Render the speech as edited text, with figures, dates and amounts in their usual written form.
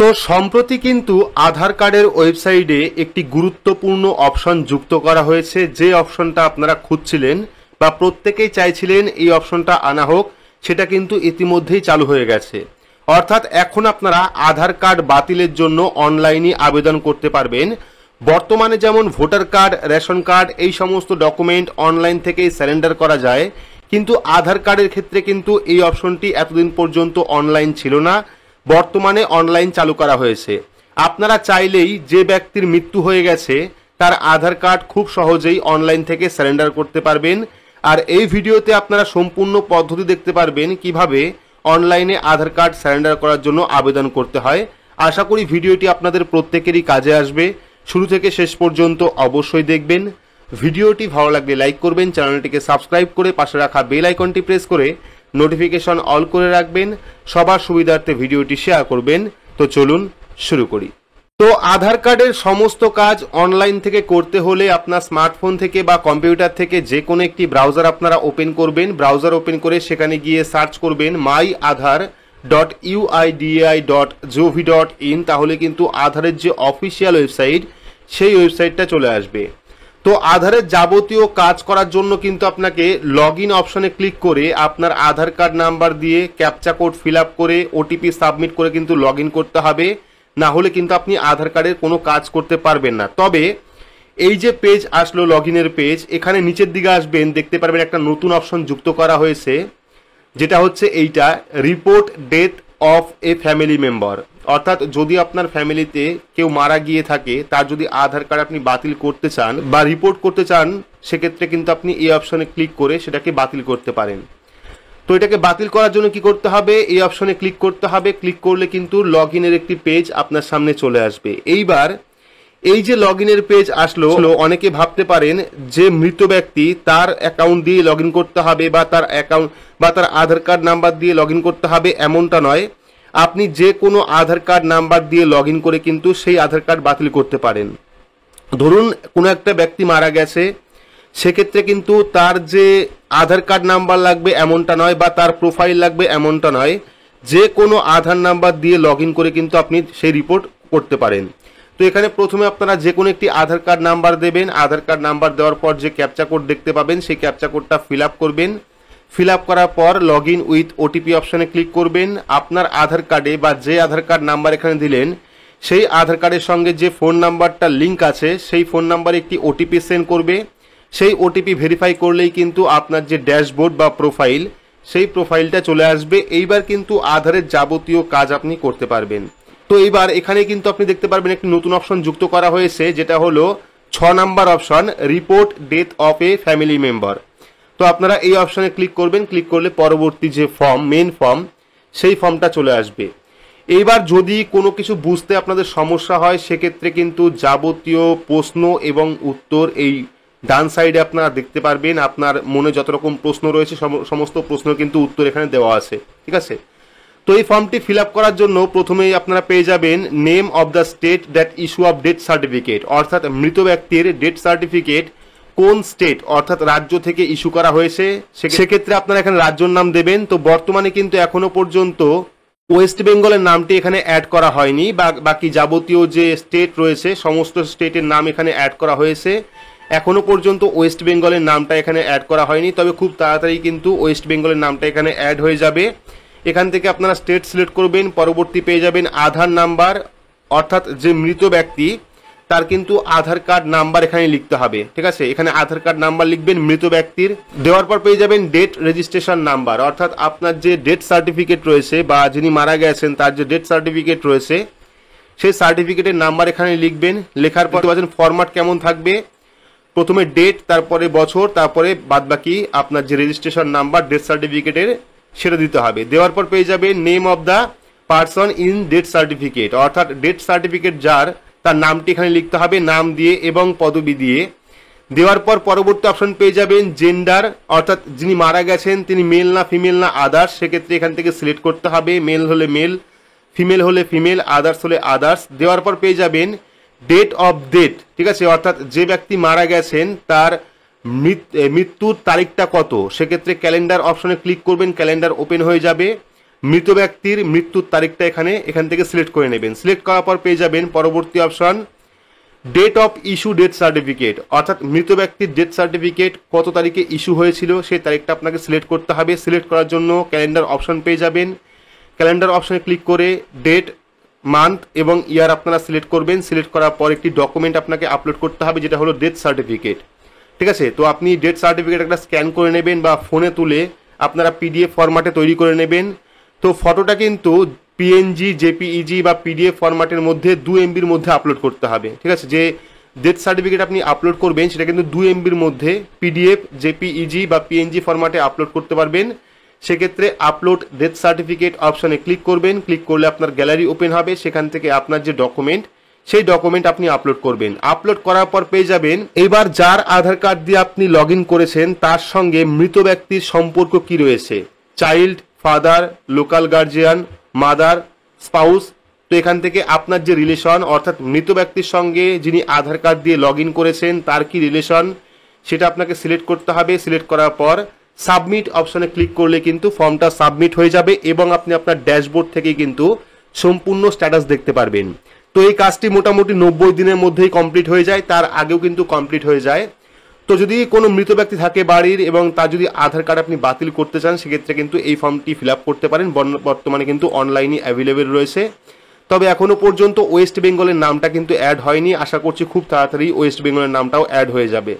তো সম্প্রতি কিন্তু আধার কার্ডের ওয়েবসাইটে একটি গুরুত্বপূর্ণ অপশন যুক্ত করা হয়েছে, যে অপশনটা আপনারা খুঁজছিলেন বা প্রত্যেকেই চাইছিলেন এই অপশনটা আনা হোক, সেটা কিন্তু ইতিমধ্যেই চালু হয়ে গেছে। অর্থাৎ এখন আপনারা আধার কার্ড বাতিলের জন্য অনলাইনে আবেদন করতে পারবেন। বর্তমানে যেমন ভোটার কার্ড, রেশন কার্ড এই সমস্ত ডকুমেন্ট অনলাইন থেকেই স্যারেন্ডার করা যায়, কিন্তু আধার কার্ডের ক্ষেত্রে কিন্তু এই অপশনটি এতদিন পর্যন্ত অনলাইন ছিল না। বর্তমানে অনলাইন চালু করা হয়েছে। আপনারা চাইলেই যে ব্যক্তির মৃত্যু হয়ে গেছে তার আধার কার্ড খুব সহজেই অনলাইন থেকে স্যারেন্ডার করতে পারবেন। আর এই ভিডিওতে আপনারা সম্পূর্ণ পদ্ধতি দেখতে পারবেন কিভাবে অনলাইনে আধার কার্ড স্যারেন্ডার করার জন্য আবেদন করতে হয়। আশা করি ভিডিওটি আপনাদের প্রত্যেকেরই কাজে আসবে। শুরু থেকে শেষ পর্যন্ত অবশ্যই দেখবেন। ভিডিওটি ভালো লাগলে লাইক করবেন, চ্যানেলটিকে সাবস্ক্রাইব করে পাশে রাখা বেল আইকনটি প্রেস করে নোটিফিকেশন অল করে রাখবেন। সবার সুবিধার্থে ভিডিওটি শেয়ার করবেন। তো চলুন শুরু করি। তো আধার কার্ডের সমস্ত কাজ অনলাইন থেকে করতে হলে আপনার স্মার্টফোন থেকে বা কম্পিউটার থেকে যে কোনো একটি ব্রাউজার আপনারা ওপেন করবেন। ব্রাউজার ওপেন করে সেখানে গিয়ে সার্চ করবেন myAadhar.uidi.gov.in, তাহলে কিন্তু আধারের যে অফিসিয়াল ওয়েবসাইট সেই ওয়েবসাইটটা চলে আসবে। তো আধারের যাবতীয় কাজ করার জন্য কিন্তু আপনাকে লগ ইন অপশনে ক্লিক করে আপনার আধার কার্ড নাম্বার দিয়ে ক্যাপচা কোড ফিল আপ করে ওটিপি সাবমিট করে কিন্তু লগ ইন করতে হবে, না হলে কিন্তু আপনি আধার কার্ডের কোনো কাজ করতে পারবেন না। তবে এই যে পেজ আসলো লগ ইনের পেজ, এখানে নিচের দিকে আসবেন, দেখতে পারবেন একটা নতুন অপশন যুক্ত করা হয়েছে, যেটা হচ্ছে এইটা, report death of A family member. অর্থাৎ যদি আপনার ফ্যামিলিতে কেউ মারা গিয়ে থাকে, তার যদি আধার কার্ড আপনি বাতিল করতে চান বা রিপোর্ট করতে চান, সেক্ষেত্রে কিন্তু আপনি এই অপশনে ক্লিক করে সেটাকে বাতিল করতে পারেন। তো এটাকে বাতিল করার জন্য কি করতে হবে, এই অপশনে ক্লিক করতে হবে। ক্লিক করলে কিন্তু লগ ইনের একটি পেজ আপনার সামনে চলে আসবে। এইবার এই যে লগ ইনের পেজ আসলো, অনেকে ভাবতে পারেন যে মৃত ব্যক্তি তার অ্যাকাউন্ট দিয়ে লগ ইন করতে হবে বা তার অ্যাকাউন্ট বা তার আধার কার্ড নাম্বার দিয়ে লগ ইন করতে হবে, এমনটা নয়। আপনি যে কোনো আধার কার্ড নাম্বার দিয়ে লগ ইন করে কিন্তু সেই আধার কার্ড বাতিল করতে পারেন। ধরুন কোনো একটা ব্যক্তি মারা গেছে, সেক্ষেত্রে কিন্তু তার যে আধার কার্ড নাম্বার লাগবে এমনটা নয়, বা তার প্রোফাইল লাগবে এমনটা নয়, যে কোনো আধার নাম্বার দিয়ে লগ ইন করে কিন্তু আপনি সেই রিপোর্ট করতে পারেন। তো এখানে প্রথমে আপনারা যে কোনো একটি আধার কার্ড নাম্বার দেবেন। আধার কার্ড নাম্বার দেওয়ার পর যে ক্যাপচা কোড দেখতে পাবেন, সেই ক্যাপচা কোডটা ফিল আপ করবেন। ফিল আপ করার পর লগ ইন উইথ ওটিপি অপশানে ক্লিক করবেন। আপনার আধার কার্ডে বা যে আধার কার্ড নাম্বার এখানে দিলেন, সেই আধার কার্ডের সঙ্গে যে ফোন নাম্বারটা লিঙ্ক আছে, সেই ফোন নাম্বারে একটি ওটিপি সেন্ড করবে। সেই ওটিপি ভেরিফাই করলেই কিন্তু আপনার যে ড্যাশবোর্ড বা প্রোফাইল, সেই প্রোফাইলটা চলে আসবে। এইবার কিন্তু আধারের যাবতীয় কাজ আপনি করতে পারবেন। তো এইবার এখানে কিন্তু আপনি দেখতে পারবেন একটি নতুন অপশন যুক্ত করা হয়েছে, যেটা হলো 6 number option, report death of A family member. তো আপনারা এই অপশনে ক্লিক করবেন। ক্লিক করলে পরবর্তী যে ফর্ম, মেন ফর্ম, সেই ফর্মটা চলে আসবে। এইবার যদি কোনো কিছু বুঝতে আপনাদের সমস্যা হয়, সেক্ষেত্রে কিন্তু যাবতীয় প্রশ্ন এবং উত্তর এই ডান সাইডে আপনারা দেখতে পারবেন। আপনার মনে যত রকম প্রশ্ন রয়েছে সমস্ত প্রশ্ন কিন্তু উত্তর এখানে দেওয়া আছে, ঠিক আছে। তো এই ফর্মটি ফিল আপ করার জন্য প্রথমেই আপনারা পেয়ে যাবেন name of the state that issue of death certificate, অর্থাৎ মৃত ব্যক্তির ডেথ সার্টিফিকেট কোন স্টেট অর্থাৎ রাজ্য থেকে ইস্যু করা হয়েছে, সেক্ষেত্রে আপনারা এখানে রাজ্যর নাম দেবেন। তো বর্তমানে কিন্তু এখনো পর্যন্ত ওয়েস্ট বেঙ্গলের নামটি এখানে অ্যাড করা হয়নি, বাকি যাবতীয় যে স্টেট রয়েছে সমস্ত স্টেটের নাম এখানে অ্যাড করা হয়েছে। এখনো পর্যন্ত ওয়েস্ট বেঙ্গলের নামটা এখানে অ্যাড করা হয়নি, তবে খুব তাড়াতাড়ি কিন্তু ওয়েস্ট বেঙ্গলের নামটা এখানে অ্যাড হয়ে যাবে। এখান থেকে আপনারা স্টেট সিলেক্ট করবেন। পরবর্তী পেয়ে যাবেন আধার নাম্বার, অর্থাৎ যে মৃত ব্যক্তি তার কিন্তু আধার কার্ড নাম্বার এখানে লিখতে হবে, ঠিক আছে। এখানে আধার কার্ড নাম্বার লিখবেন মৃত ব্যক্তির। দেওয়ার পর পেয়ে যাবেন ডেট রেজিস্ট্রেশন নাম্বার, অর্থাৎ আপনার যে ডেথ সার্টিফিকেট রয়েছে বা যিনি মারা গেছেন তার যে ডেথ সার্টিফিকেট রয়েছে, সেই সার্টিফিকেটের নাম্বার এখানে লিখবেন। লেখার পর ফরম্যাট কেমন থাকবে, প্রথমে ডেট, তারপরে বছর, তারপরে বাদবাকি আপনার যে রেজিস্ট্রেশন নাম্বার ডেথ সার্টিফিকেটের সেটা দিতে হবে। দেওয়ার পর পেয়ে যাবে name of the person in death certificate, অর্থাৎ ডেথ সার্টিফিকেট যার, তার নামটি এখানে লিখতে হবে নাম দিয়ে এবং পদবি দিয়ে। দেওয়ার পর পরবর্তী অপশন পেয়ে যাবেন জেন্ডার, অর্থাৎ যিনি মারা গেছেন তিনি মেল না ফিমেল না আদার্স, সেক্ষেত্রে এখান থেকে সিলেক্ট করতে হবে। মেল হলে মেল, ফিমেল হলে ফিমেল, আদার্স হলে আদার্স। দেওয়ার পর পেয়ে যাবেন ডেট অফ ডেথ, ঠিক আছে, অর্থাৎ যে ব্যক্তি মারা গেছেন তার মৃত্যুর তারিখটা কত, সেক্ষেত্রে ক্যালেন্ডার অপশনে ক্লিক করবেন, ক্যালেন্ডার ওপেন হয়ে যাবে। মৃত ব্যক্তির মৃত্যুর তারিখটা এখান থেকে সিলেক্ট করে নেবেন। সিলেক্ট করার পর পেয়ে যাবেন পরবর্তী option date of issue death certificate, অর্থাৎ মৃত ব্যক্তির ডেথ সার্টিফিকেট কত তারিখে ইস্যু হয়েছিল সেই তারিখটা আপনাকে সিলেক্ট করতে হবে। সিলেক্ট করার জন্য ক্যালেন্ডার অপশন পেয়ে যাবেন। ক্যালেন্ডার অপশনে ক্লিক করে ডেট, মান্থ এবং ইয়ার আপনারা সিলেক্ট করবেন। সিলেক্ট করার পর একটি ডকুমেন্ট আপনাকে আপলোড করতে হবে, যেটা হলো ডেথ সার্টিফিকেট। ঠিক আছে, তো আপনি ডেথ সার্টিফিকেট একটা স্ক্যান করে নেবেন বা ফোনে তুলে আপনারা পিডিএফ ফরম্যাটে তৈরি করে নেবেন। তো ফটোটা কিন্তু পিএনজি, জেপিইজি বা পিডিএফ ফরম্যাটের মধ্যে 2 MBর মধ্যে আপলোড করতে হবে। ঠিক আছে, যে ডেথ সার্টিফিকেট আপনি আপলোড করবেন সেটা কিন্তু 2 MBর মধ্যে পিডিএফ, জেপিইজি বা পিএনজি ফরম্যাটে আপলোড করতে পারবেন। সেক্ষেত্রে আপলোড ডেথ সার্টিফিকেট অপশনে ক্লিক করবেন। ক্লিক করলে আপনার গ্যালারি ওপেন হবে, সেখান থেকে আপনার যে ডকুমেন্ট সেই ডকুমেন্ট আপনি আপলোড করবেন। আপলোড করার পর পেয়ে যাবেন এবার যার আধার কার্ড দিয়ে আপনি লগ ইন করেছেন তার সঙ্গে মৃত ব্যক্তির সম্পর্ক কি রয়েছে, child, father, local guardian, mother, spouse. তো এখান থেকে আপনার যে রিলেশন, অর্থাৎ মৃত ব্যক্তির সঙ্গে যিনি আধার কার্ড দিয়ে লগ ইন করেছেন তার কি রিলেশন সেটা আপনাকে সিলেক্ট করতে হবে। সিলেক্ট করার পর সাবমিট অপশনে ক্লিক করলে কিন্তু ফর্মটা সাবমিট হয়ে যাবে এবং আপনি আপনার ড্যাশবোর্ড থেকে কিন্তু সম্পূর্ণ স্ট্যাটাস দেখতে পারবেন। তো এই কাজটি মোটামুটি 90 দিনের মধ্যেই কমপ্লিট হয়ে যায়, তার আগেও কিন্তু কমপ্লিট হয়ে যায়। তো যদি কোনো মৃত ব্যক্তি থাকে বাড়ির এবং তার যদি আধার কার্ড আপনি বাতিল করতে চান সেক্ষেত্রে কিন্তু এই ফর্মটি ফিল আপ করতে পারেন। বর্তমানে কিন্তু অনলাইনে অ্যাভেলেবেল রয়েছে। তবে এখনো পর্যন্ত ওয়েস্ট বেঙ্গলের নামটা কিন্তু অ্যাড হয়নি, আশা করছি খুব তাড়াতাড়ি ওয়েস্ট বেঙ্গলের নামটাও অ্যাড হয়ে যাবে।